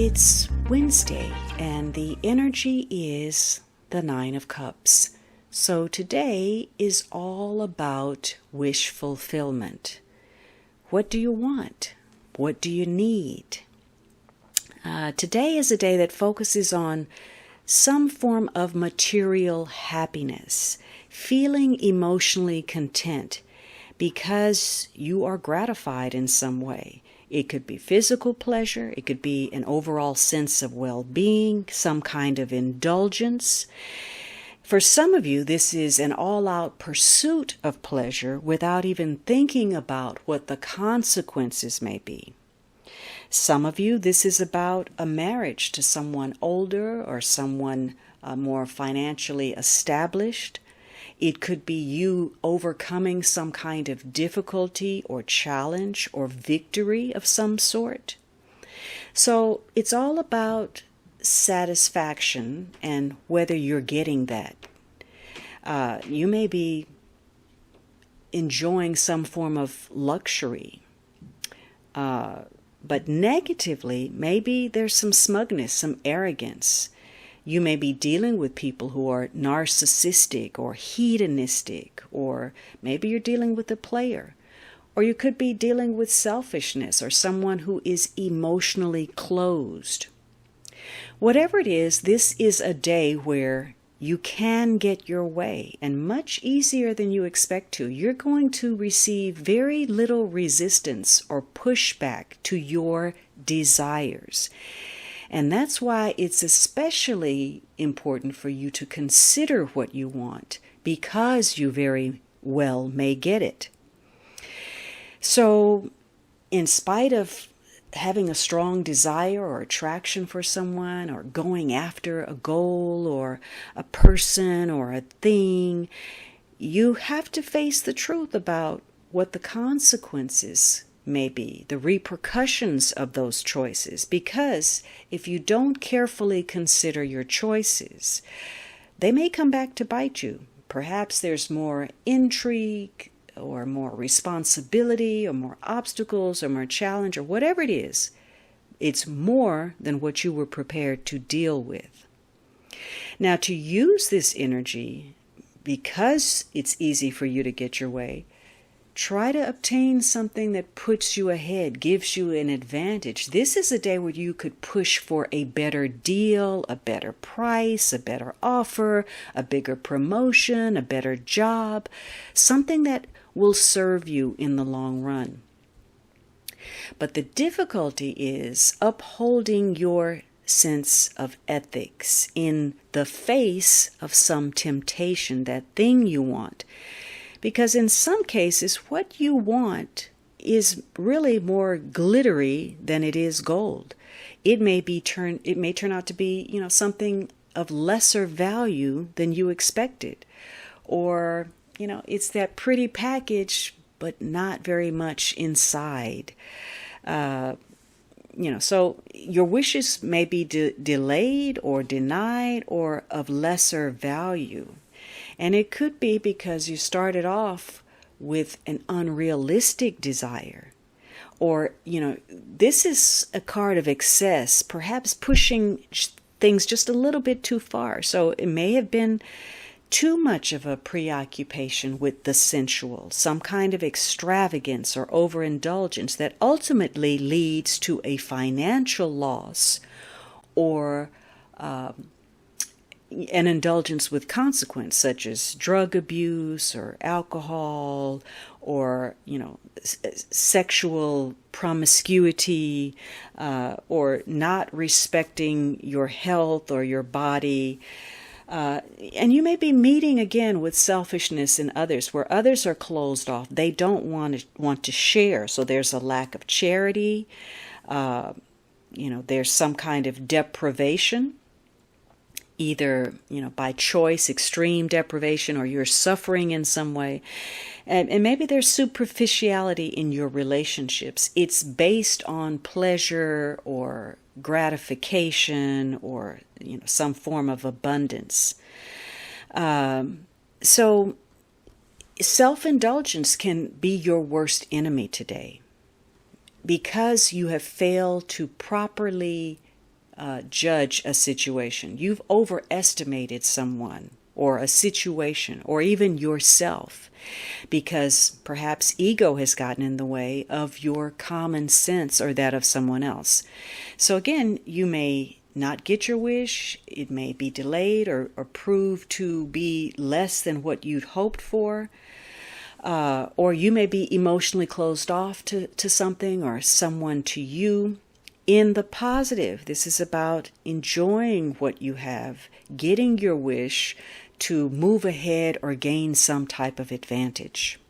It's Wednesday, and the energy is the Nine of Cups. So today is all about wish fulfillment. What do you want? What do you need? Today is a day that focuses on some form of material happiness, feeling emotionally content because you are gratified in some way. It could be physical pleasure, it could be an overall sense of well-being, some kind of indulgence. For some of you, this is an all-out pursuit of pleasure without even thinking about what the consequences may be. Some of you, this is about a marriage to someone older or someone more financially established. It could be you overcoming some kind of difficulty or challenge or victory of some sort. So it's all about satisfaction and whether you're getting that. You may be enjoying some form of luxury. But negatively, maybe there's some smugness, some arrogance. You may be dealing with people who are narcissistic or hedonistic, or maybe you're dealing with a player. Or you could be dealing with selfishness or someone who is emotionally closed. Whatever it is, this is a day where you can get your way, and much easier than you expect to. You're going to receive very little resistance or pushback to your desires. And that's why it's especially important for you to consider what you want, because you very well may get it. So, in spite of having a strong desire or attraction for someone, or going after a goal or a person or a thing, you have to face the truth about what the consequences may be, the repercussions of those choices. Because if you don't carefully consider your choices, they may come back to bite you. Perhaps there's more intrigue, or more responsibility, or more obstacles, or more challenge, or whatever it is. It's more than what you were prepared to deal with. Now, to use this energy, because it's easy for you to get your way, try to obtain something that puts you ahead, gives you an advantage. This is a day where you could push for a better deal, a better price, a better offer, a bigger promotion, a better job, something that will serve you in the long run. But the difficulty is upholding your sense of ethics in the face of some temptation, that thing you want. Because in some cases, what you want is really more glittery than it is gold. It may turn out to be, something of lesser value than you expected. Or it's that pretty package, but not very much inside. So your wishes may be delayed or denied or of lesser value. And it could be because you started off with an unrealistic desire. Or, this is a card of excess, perhaps pushing things just a little bit too far. So it may have been too much of a preoccupation with the sensual, some kind of extravagance or overindulgence that ultimately leads to a financial loss, or an indulgence with consequence, such as drug abuse or alcohol, or sexual promiscuity, or not respecting your health or your body. And you may be meeting again with selfishness in others, where others are closed off. They don't want to share. So there's a lack of charity. There's some kind of deprivation, either, by choice, extreme deprivation, or you're suffering in some way. And maybe there's superficiality in your relationships. It's based on pleasure or gratification, or some form of abundance. So self-indulgence can be your worst enemy today, because you have failed to properly judge a situation. You've overestimated someone or a situation or even yourself because perhaps ego has gotten in the way of your common sense or that of someone else. So again, you may not get your wish, it may be delayed or prove to be less than what you'd hoped for, or you may be emotionally closed off to something or someone to you. In the positive, this is about enjoying what you have, getting your wish to move ahead or gain some type of advantage.